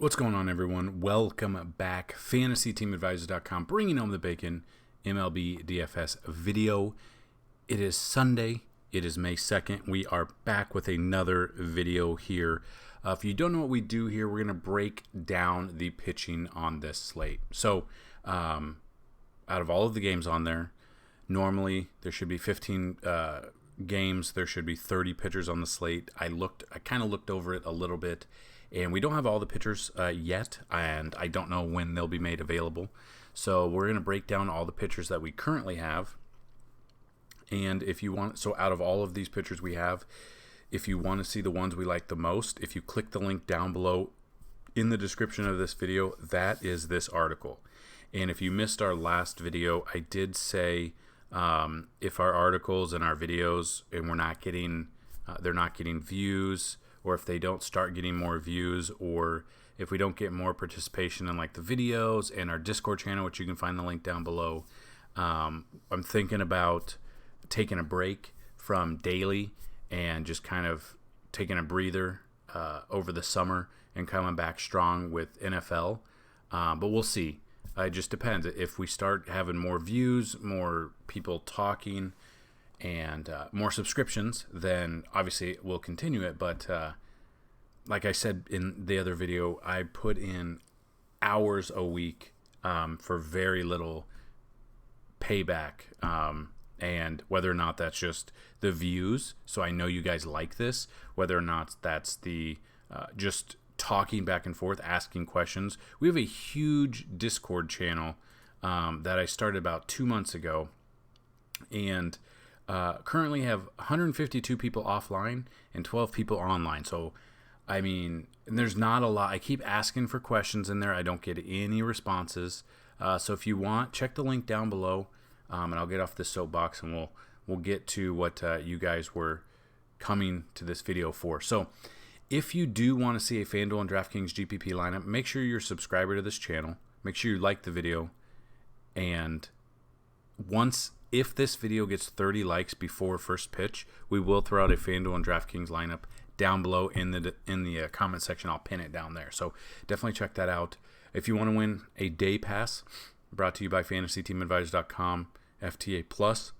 What's going on, everyone? Welcome back. FantasyTeamAdvisors.com, bringing home the bacon. MLB DFS video. It is Sunday. It is May 2nd. We are back with another video here. If you don't know what we do here, we're going to break down the pitching on this slate. So, out of all of the games on there, normally there should be 15 games. There should be 30 pitchers on the slate. I kind of looked over it a little bit. And we don't have all the pitchers yet, and I don't know when they'll be made available. So we're going to break down all the pitchers that we currently have. And if you want, so out of all of these pitchers we have, if you want to see the ones we like the most, if you click the link down below in the description of this video, that is this article. And if you missed our last video, I did say if our articles and our videos and they're not getting views, or if they don't start getting more views, or if we don't get more participation in like the videos and our Discord channel, which you can find the link down below, I'm thinking about taking a break from daily and just kind of taking a breather over the summer and coming back strong with NFL. But we'll see. It just depends. If we start having more views, more people talking, and more subscriptions, then obviously we'll continue it. But like I said in the other video, I put in hours a week for very little payback. And whether or not that's just the views, so I know you guys like this, whether or not that's the just talking back and forth, asking questions. We have a huge Discord channel that I started about 2 months ago, and currently have 152 people offline and 12 people online. So, I mean, there's not a lot. I keep asking for questions in there. I don't get any responses. So if you want, check the link down below, and I'll get off this soapbox and we'll get to what you guys were coming to this video for. So if you do want to see a Fanduel and DraftKings GPP lineup, make sure you're a subscriber to this channel. Make sure you like the video. And if this video gets 30 likes before first pitch, we will throw out a Fanduel and DraftKings lineup down below in the comment section. I'll pin it down there. So definitely check that out. If you want to win a day pass, brought to you by FantasyTeamAdvisors.com, FTA Plus,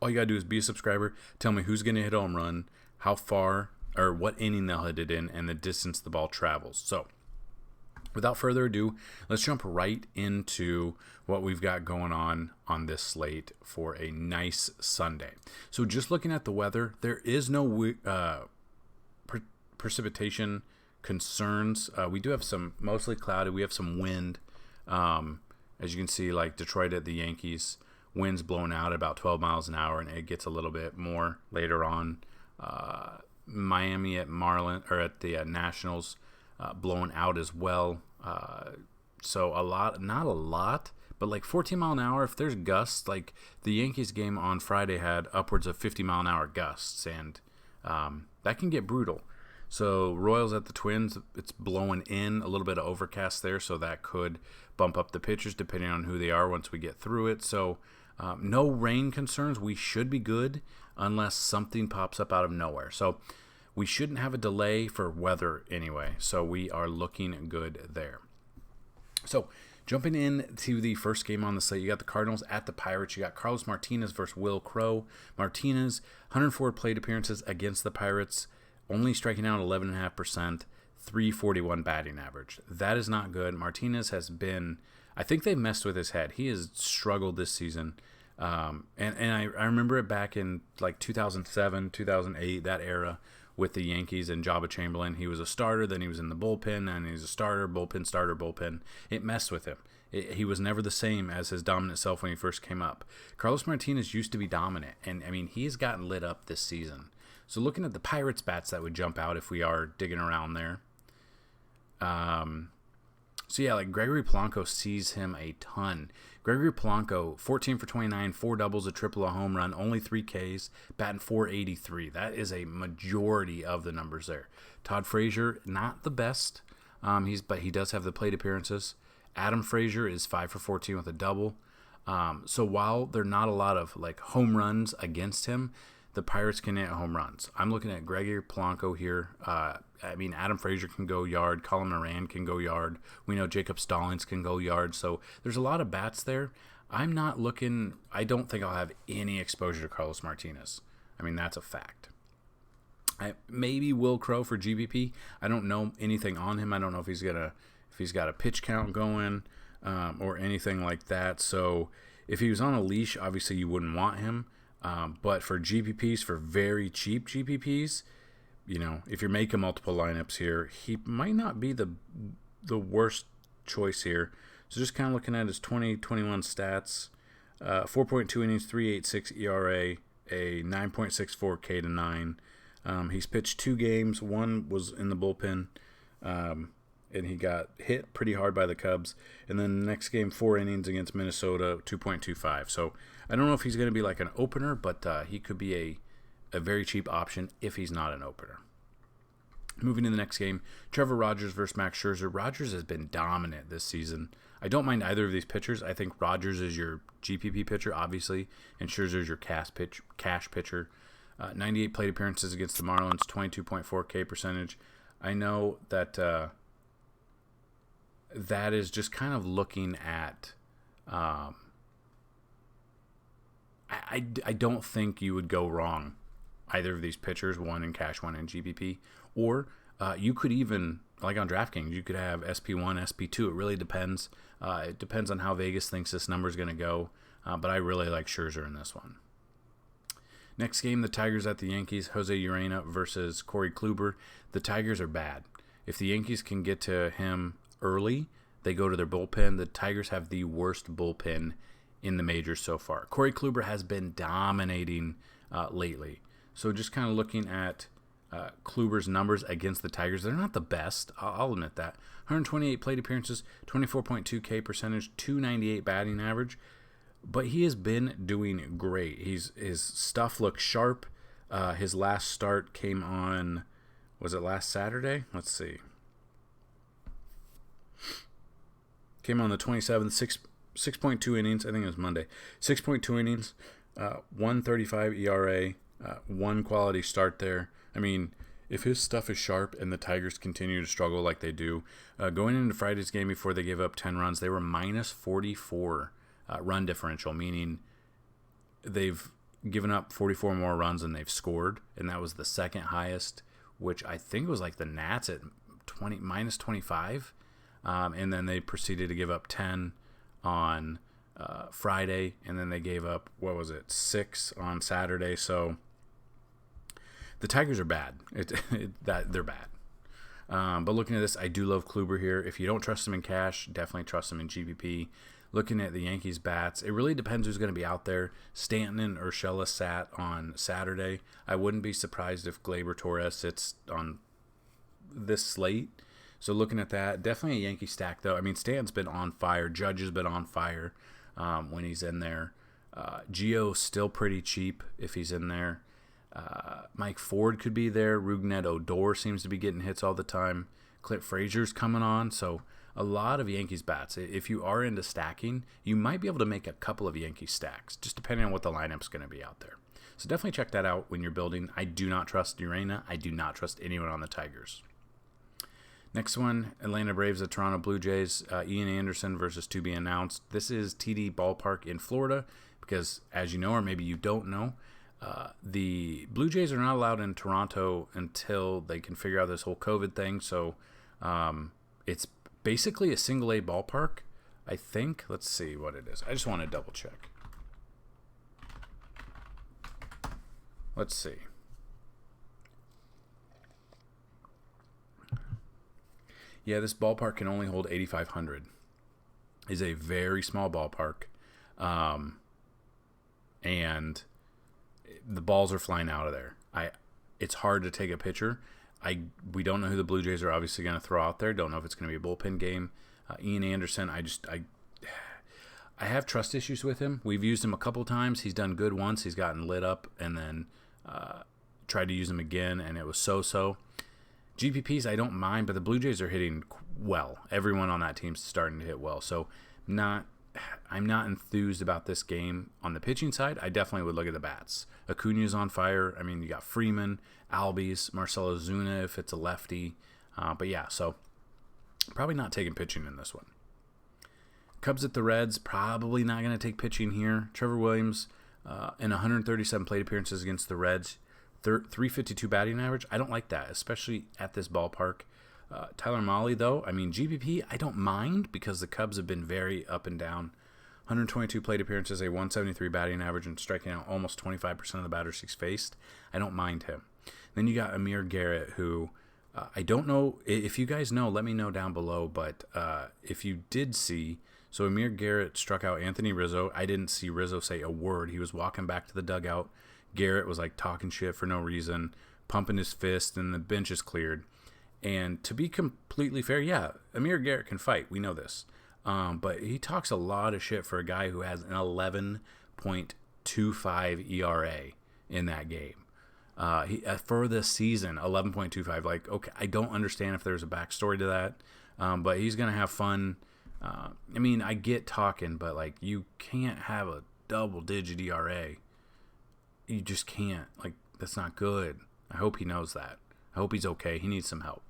all you got to do is be a subscriber. Tell me who's going to hit a home run, how far or what inning they'll hit it in, and the distance the ball travels. So without further ado, let's jump right into what we've got going on this slate for a nice Sunday. So just looking at the weather, there is no precipitation concerns. We do have some mostly cloudy. We have some wind. As you can see, like Detroit at the Yankees, winds blowing out at about 12 miles an hour, and it gets a little bit more later on. Miami at the Nationals, blowing out as well. So not a lot, but like 14 mile an hour. If there's gusts, like the Yankees game on Friday had upwards of 50 mile an hour gusts, and that can get brutal. So Royals at the Twins, it's blowing in, a little bit of overcast there, so that could bump up the pitchers depending on who they are once we get through it. So no rain concerns. We should be good unless something pops up out of nowhere. So we shouldn't have a delay for weather anyway. So we are looking good there. So jumping into the first game on the slate, you got the Cardinals at the Pirates. You got Carlos Martinez versus Will Crowe. Martinez, 104 plate appearances against the Pirates, only striking out 11.5%, 341 batting average. That is not good. Martinez has been, I think they've messed with his head. He has struggled this season. And I remember it back in like 2007, 2008, that era with the Yankees and Jabba Chamberlain. He was a starter, then he was in the bullpen, and he's a starter, bullpen. It messed with him. He was never the same as his dominant self when he first came up. Carlos Martinez used to be dominant, and I mean, he's gotten lit up this season. So looking at the Pirates bats that would jump out if we are digging around there. So yeah, like Gregory Polanco sees him a ton. Gregory Polanco, 14 for 29, 4 doubles, a triple, a home run, only 3 Ks, batting .483. That is a majority of the numbers there. Todd Frazier, not the best, but he does have the plate appearances. Adam Frazier is 5 for 14 with a double. So while there are not a lot of like home runs against him, the Pirates can hit home runs. I'm looking at Gregory Polanco here. Adam Frazier can go yard. Colin Moran can go yard. We know Jacob Stallings can go yard. So there's a lot of bats there. I don't think I'll have any exposure to Carlos Martinez. That's a fact. Maybe Will Crow for GBP. I don't know anything on him. I don't know if he's got a pitch count going or anything like that. So if he was on a leash, obviously you wouldn't want him. But for GPPs, for very cheap GPPs, if you're making multiple lineups here, he might not be the worst choice here. So just kind of looking at his 2021 stats, 4.2 innings, 3.86 ERA, a 9.64 K to 9. He's pitched 2 games. One was in the bullpen, and he got hit pretty hard by the Cubs. And then the next game, 4 innings against Minnesota, 2.25. So I don't know if he's going to be like an opener, but he could be a very cheap option if he's not an opener. Moving to the next game, Trevor Rogers versus Max Scherzer. Rogers has been dominant this season. I don't mind either of these pitchers. I think Rogers is your GPP pitcher, obviously, and Scherzer is your cash pitcher. 98 plate appearances against the Marlins, 22.4 K percentage. I know that that is just kind of looking at. I don't think you would go wrong either of these pitchers, one in cash, one in GPP, or you could even, like on DraftKings, you could have SP1, SP2. It really depends. It depends on how Vegas thinks this number is going to go, but I really like Scherzer in this one. Next game, the Tigers at the Yankees. Jose Urena versus Corey Kluber. The Tigers are bad. If the Yankees can get to him early, they go to their bullpen. The Tigers have the worst bullpen in the majors so far. Corey Kluber has been dominating lately. So just kind of looking at Kluber's numbers against the Tigers, they're not the best. I'll admit that. 128 plate appearances, 24.2 K percentage, 298 batting average. But he has been doing great. His stuff looks sharp. His last start came on, was it last Saturday? Let's see. Came on the 27th, 6.2 innings. I think it was Monday. 6.2 innings, 135 ERA, one quality start there. If his stuff is sharp and the Tigers continue to struggle like they do, going into Friday's game before they gave up 10 runs, they were minus 44 run differential, meaning they've given up 44 more runs than they've scored, and that was the second highest, which I think was like the Nats at minus 25, and then they proceeded to give up 10 on Friday, and then they gave up 6 on Saturday. So the Tigers are bad. They're bad. But looking at this, I do love Kluber here. If you don't trust him in cash, definitely trust him in GPP. Looking at the Yankees bats, it really depends who's going to be out there. Stanton and Urshela sat on Saturday. I wouldn't be surprised if Gleyber Torres sits on this slate. So looking at that, definitely a Yankee stack though. Stanton's been on fire. Judge has been on fire when he's in there. Gio's still pretty cheap if he's in there. Mike Ford could be there. Rougned Odor seems to be getting hits all the time. Clint Frazier's coming on, so a lot of Yankees bats. If you are into stacking, you might be able to make a couple of Yankees stacks, just depending on what the lineup's going to be out there. So definitely check that out when you're building. I do not trust Urena. I do not trust anyone on the Tigers. Next one, Atlanta Braves at Toronto Blue Jays. Ian Anderson versus to be announced. This is TD Ballpark in Florida because, as you know, or maybe you don't know, the Blue Jays are not allowed in Toronto until they can figure out this whole COVID thing. So it's basically a single A ballpark, I think. Let's see what it is. I just want to double check. Let's see. Yeah, this ballpark can only hold 8,500. It's a very small ballpark. And the balls are flying out of there. It's hard to take a pitcher. We don't know who the Blue Jays are obviously going to throw out there. Don't know if it's going to be a bullpen game. Ian Anderson, I have trust issues with him. We've used him a couple times. He's done good once. He's gotten lit up, and then tried to use him again, and it was so-so. GPPs, I don't mind, but the Blue Jays are hitting well. Everyone on that team's starting to hit well. So not I'm not enthused about this game. On the pitching side, I definitely would look at the bats. Acuna's on fire. I mean, you got Freeman, Albies, Marcelo Zuna if it's a lefty. But yeah, so probably not taking pitching in this one. Cubs at the Reds, probably not going to take pitching here. Trevor Williams in 137 plate appearances against the Reds, 352 batting average. I don't like that, especially at this ballpark. Tyler Mahle, though, I mean, GPP, I don't mind because the Cubs have been very up and down. 122 plate appearances, a 173 batting average, and striking out almost 25% of the batters he's faced. I don't mind him. Then you got Amir Garrett, who I don't know. If you guys know, let me know down below. But if you did see, so Amir Garrett struck out Anthony Rizzo. I didn't see Rizzo say a word. He was walking back to the dugout. Garrett was like talking shit for no reason, pumping his fist, and the bench is cleared. And to be completely fair, yeah, Amir Garrett can fight. We know this. But he talks a lot of shit for a guy who has an 11.25 ERA in that game. For this season, 11.25. Like, okay, I don't understand if there's a backstory to that, but he's going to have fun. I mean, I get talking, but, like, you can't have a double-digit ERA. You just can't. Like, that's not good. I hope he knows that. I hope he's okay. He needs some help.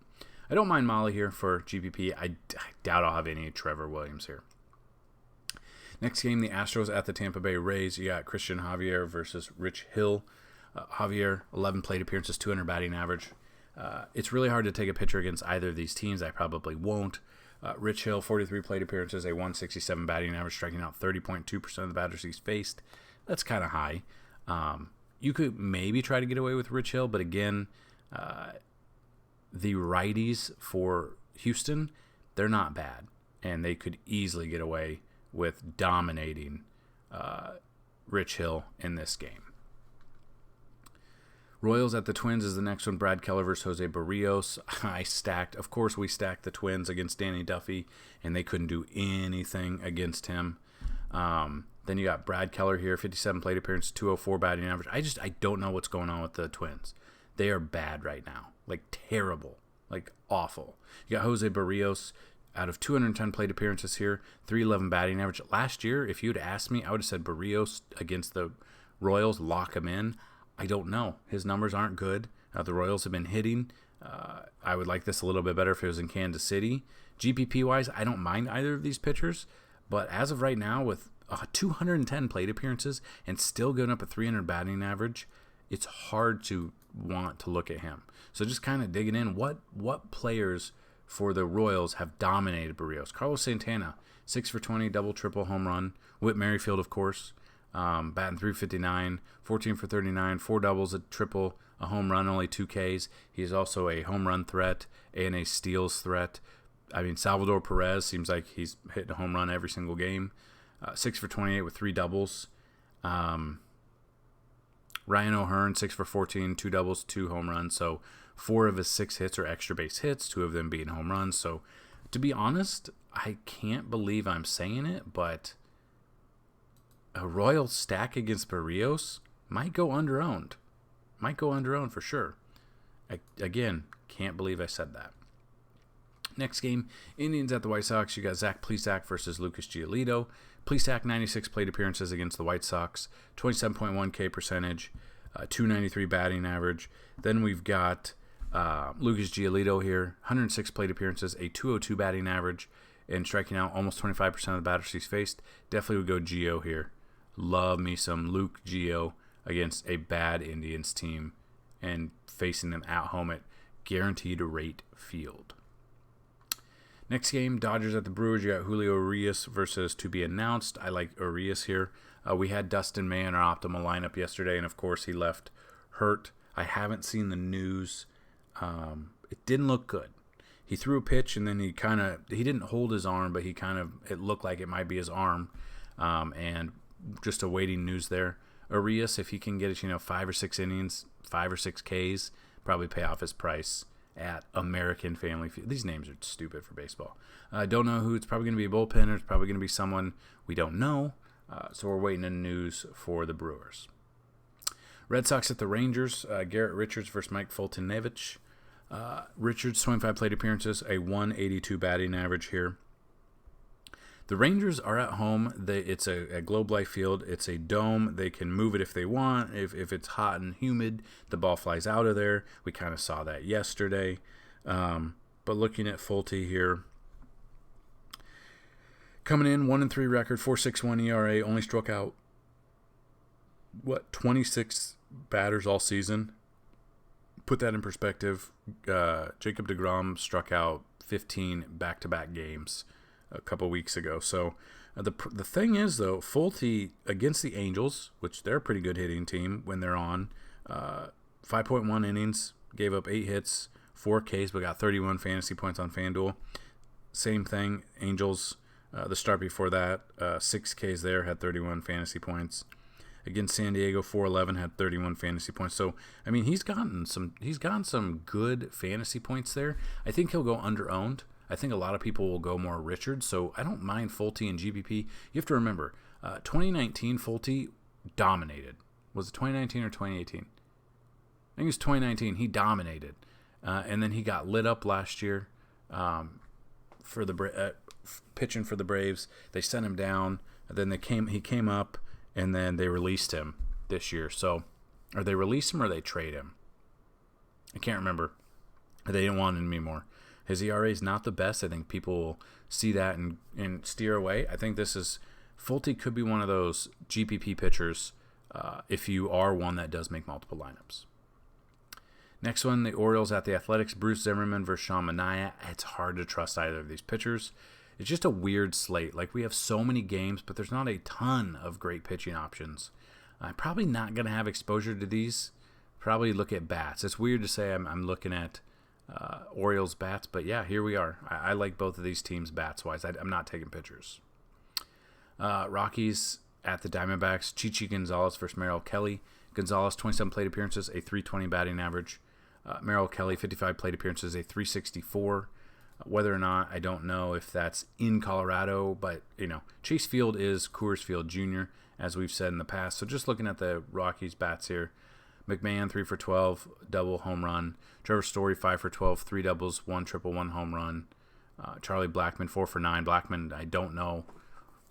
I don't mind Mahle here for GPP. I doubt I'll have any Trevor Williams here. Next game, the Astros at the Tampa Bay Rays. You got Christian Javier versus Rich Hill. Javier, 11 plate appearances, 200 batting average. It's really hard to take a pitcher against either of these teams. I probably won't. Rich Hill, 43 plate appearances, a 167 batting average, striking out 30.2% of the batters he's faced. That's kind of high. You could maybe try to get away with Rich Hill, but again, the righties for Houston, they're not bad, and they could easily get away with dominating Rich Hill in this game. Royals at the Twins is the next one. Brad Keller versus Jose Barrios. Of course we stacked the Twins against Danny Duffy, and they couldn't do anything against him. Then you got Brad Keller here, 57 plate appearance, 204 batting average. I don't know what's going on with the Twins. They are bad right now. Like, terrible. Like, awful. You got Jose Barrios out of 210 plate appearances here, 311 batting average. Last year, if you'd asked me, I would have said Barrios against the Royals, lock him in. I don't know. His numbers aren't good. The Royals have been hitting. I would like this a little bit better if it was in Kansas City. GPP-wise, I don't mind either of these pitchers. But as of right now, with 210 plate appearances and still going up a 300 batting average, it's hard to want to look at him. So just kind of digging in, what players for the Royals have dominated Barrios? Carlos Santana, 6 for 20, double, triple, home run. Whit Merrifield, of course, batting .359, 14 for 39, 4 doubles, a triple, a home run, only 2 Ks. He's also a home run threat and a steals threat. I mean, Salvador Perez seems like he's hitting a home run every single game. 6 for 28 with 3 doubles. Ryan O'Hearn, 6 for 14, 2 doubles, 2 home runs. So 4 of his 6 hits are extra base hits, 2 of them being home runs. So to be honest, I can't believe I'm saying it, but a Royal stack against Barrios might go under-owned. Might go under-owned for sure. Again, can't believe I said that. Next game, Indians at the White Sox. You got Zach Plesac versus Lucas Giolito. Plesac, 96 plate appearances against the White Sox, 27.1 K percentage, 293 batting average. Then we've got Lucas Giolito here, 106 plate appearances, a 202 batting average, and striking out almost 25% of the batters he's faced. Definitely would go Gio here. Love me some Luke Gio against a bad Indians team and facing them at home at Guaranteed Rate Field. Next game, Dodgers at the Brewers. You got Julio Urias versus to be announced. I like Urias here. We had Dustin May in our optimal lineup yesterday, and of course he left hurt. I haven't seen the news. It didn't look good. He threw a pitch, and then he didn't hold his arm, but it looked like it might be his arm. And just awaiting news there. Urias, if he can get it, 5 or 6 innings, 5 or 6 Ks, probably pay off his price at American Family Field. These names are stupid for baseball. I don't know who. It's probably going to be a bullpen. It's probably going to be someone we don't know. So we're waiting on news for the Brewers. Red Sox at the Rangers. Garrett Richards versus Mike Foltynewicz. Richards, 25 plate appearances, a 182 batting average here. The Rangers are at home. It's a Globe Life Field. It's a dome. They can move it if they want. If it's hot and humid, the ball flies out of there. We kind of saw that yesterday. But looking at Fulte here, coming in 1-3 record, 4.61 ERA, only struck out 26 batters all season. Put that in perspective. Jacob deGrom struck out 15 back-to-back games a couple weeks ago. So the thing is, though, Fulte against the Angels, which they're a pretty good hitting team when they're on, 5.1 innings, gave up 8 hits, 4 Ks, but got 31 fantasy points on Fanduel. Same thing, Angels, the start before that, 6 Ks there, had 31 fantasy points. Against San Diego, 4.11, had 31 fantasy points. So, I mean, he's gotten some good fantasy points there. I think he'll go under-owned. I think a lot of people will go more Richards, so I don't mind Fulte and GPP. You have to remember, 2019 Fulte dominated. Was it 2019 or 2018? I think it was 2019. He dominated, and then he got lit up last year for the pitching for the Braves. They sent him down, and then he came up, and then they released him this year. So, or they released him or they trade him? I can't remember. They didn't want him anymore. His ERA is not the best. I think people will see that and steer away. I think Fulte could be one of those GPP pitchers if you are one that does make multiple lineups. Next one, the Orioles at the Athletics. Bruce Zimmerman versus Sean Manaea. It's hard to trust either of these pitchers. It's just a weird slate. Like, we have so many games, but there's not a ton of great pitching options. I'm probably not going to have exposure to these. Probably look at bats. It's weird to say I'm looking at Orioles bats, but yeah, here we are. I like both of these teams bats-wise. I'm not taking pitchers. Rockies at the Diamondbacks. Chichi Gonzalez versus Merrill Kelly. Gonzalez, 27 plate appearances, a 320 batting average. Merrill Kelly, 55 plate appearances, a 364. Whether or not, I don't know if that's in Colorado, but, Chase Field is Coors Field Jr., as we've said in the past. So just looking at the Rockies bats here, McMahon, 3 for 12, double, home run. Trevor Story, 5 for 12, 3 doubles, 1 triple, 1 home run. Charlie Blackmon, 4 for 9. Blackmon, I don't know.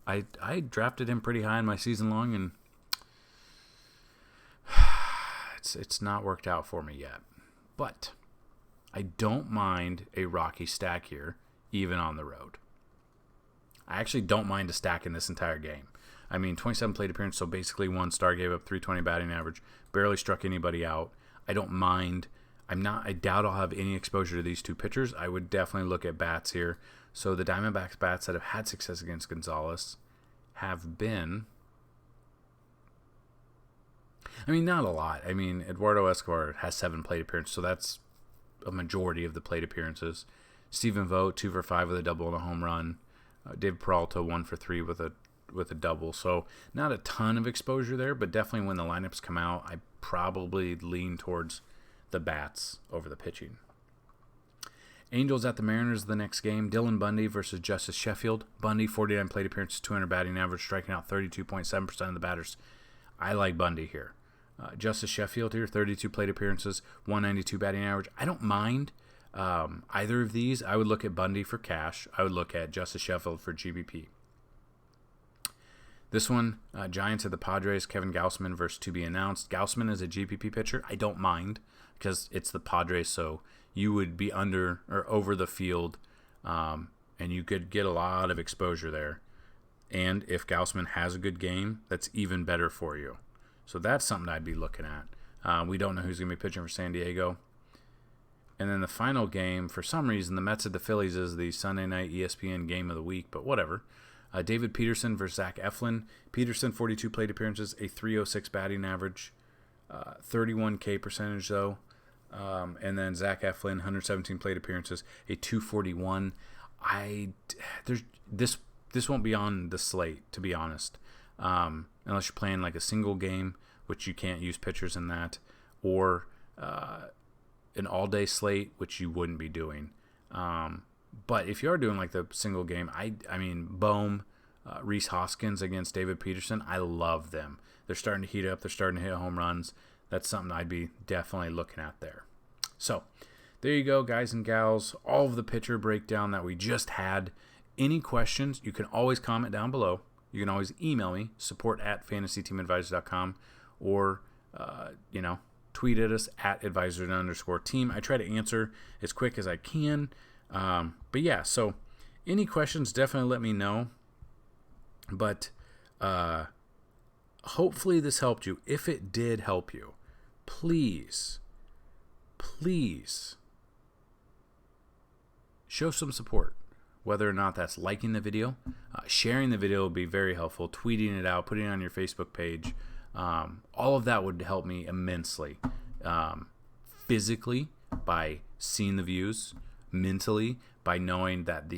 I drafted him pretty high in my season long, and it's not worked out for me yet. But I don't mind a Rocky stack here, even on the road. I actually don't mind a stack in this entire game. I mean, 27 plate appearance, so basically 1 star, gave up 320 batting average, barely struck anybody out. I don't mind. I doubt I'll have any exposure to these two pitchers. I would definitely look at bats here. So the Diamondbacks bats that have had success against Gonzalez have been, not a lot. Eduardo Escobar has 7 plate appearances, so that's a majority of the plate appearances. Stephen Vogt, 2 for 5 with a double and a home run. David Peralta, 1 for 3 with a double. So not a ton of exposure there, but definitely when the lineups come out, I probably lean towards the bats over the pitching. Angels at the Mariners the next game. Dylan Bundy versus Justice Sheffield. Bundy, 49 plate appearances, 200 batting average, striking out 32.7% of the batters. I like Bundy here. Justice Sheffield here, 32 plate appearances, 192 batting average. I don't mind either of these. I would look at Bundy for cash. I would look at Justice Sheffield for GBP. This one, Giants at the Padres, Kevin Gausman versus to be announced. Gausman is a GPP pitcher. I don't mind because it's the Padres, so you would be under or over the field, and you could get a lot of exposure there. And if Gausman has a good game, that's even better for you. So that's something I'd be looking at. We don't know who's going to be pitching for San Diego. And then the final game, for some reason, the Mets at the Phillies is the Sunday night ESPN game of the week, but whatever. David Peterson versus Zach Eflin. Peterson, 42 plate appearances, a 306 batting average, 31 K percentage though. And then Zach Eflin, 117 plate appearances, a 241. This won't be on the slate, to be honest. Unless you're playing like a single game, which you can't use pitchers in that, or an all-day slate, which you wouldn't be doing. But if you are doing like the single game, Bohm, Rhys Hoskins against David Peterson, I love them. They're starting to heat up. They're starting to hit home runs. That's something I'd be definitely looking at there. So there you go, guys and gals. All of the pitcher breakdown that we just had any questions, you can always comment down below. You can always email me, support@fantasyteamadvisor.com, or, tweet at us at advisor_team. I try to answer as quick as I can. But yeah, so any questions, definitely let me know. But hopefully this helped you. If it did help you, please show some support. Whether or not that's liking the video, sharing the video will be very helpful, tweeting it out, putting it on your Facebook page. All of that would help me immensely. Physically, by seeing the views. Mentally, by knowing that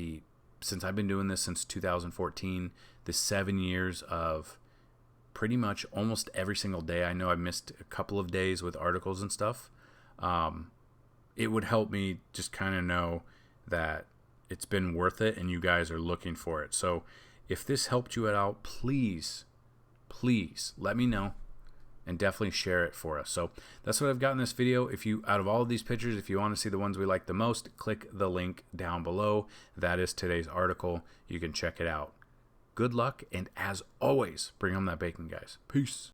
since I've been doing this since 2014, the 7 years of pretty much almost every single day. I know I missed a couple of days with articles and stuff. It would help me just kind of know that it's been worth it and you guys are looking for it. So if this helped you out, please let me know and definitely share it for us. So that's what I've got in this video. If you, out of all of these pictures, if you want to see the ones we like the most, click the link down below. That is today's article. You can check it out. Good luck, and as always, bring home that bacon, guys. Peace.